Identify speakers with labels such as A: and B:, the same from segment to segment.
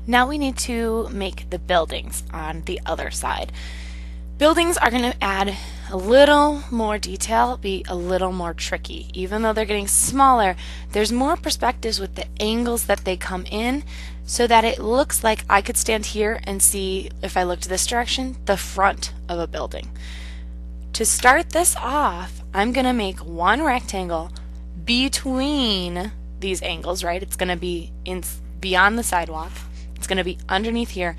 A: Now we need to make the buildings on the other side. Buildings are going to add a little more detail, be a little more tricky. Even though they're getting smaller, there's more perspectives with the angles that they come in so that it looks like I could stand here and see, if I looked this direction, the front of a building. To start this off, I'm going to make one rectangle between these angles, right? It's going to be beyond the sidewalk. It's going to be underneath here.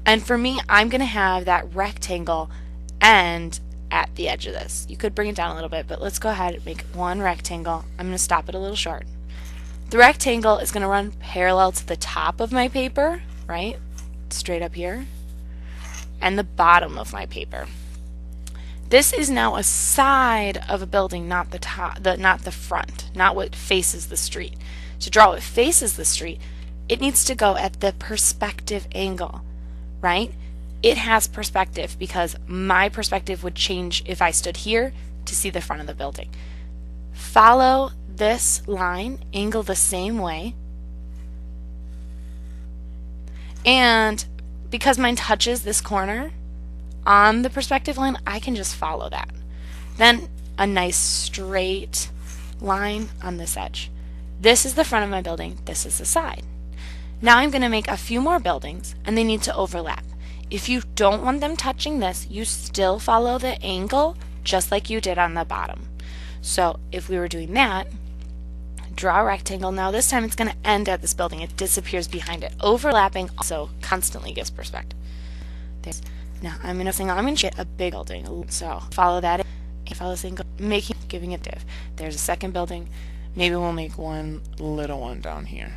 A: And for me, I'm going to have that rectangle end at the edge of this. You could bring it down a little bit, but let's go ahead and make one rectangle. I'm going to stop it a little short. The rectangle is going to run parallel to the top of my paper, right? Straight up here. And the bottom of my paper. This is now a side of a building, not the top, not the front, not what faces the street. To draw what faces the street, it needs to go at the perspective angle, right? It has perspective because my perspective would change if I stood here to see the front of the building. Follow this line, angle the same way. And because mine touches this corner on the perspective line, I can just follow that. Then a nice straight line on this edge. This is the front of my building, this is the side. Now I'm going to make a few more buildings and they need to overlap. If you don't want them touching this, you still follow the angle just like you did on the bottom. So if we were doing that, draw a rectangle. Now this time it's going to end at this building. It disappears behind it. Overlapping also constantly gives perspective. Now I'm going to get a big building. So follow that and follow this angle, giving it div. There's a second building. Maybe we'll make one little one down here.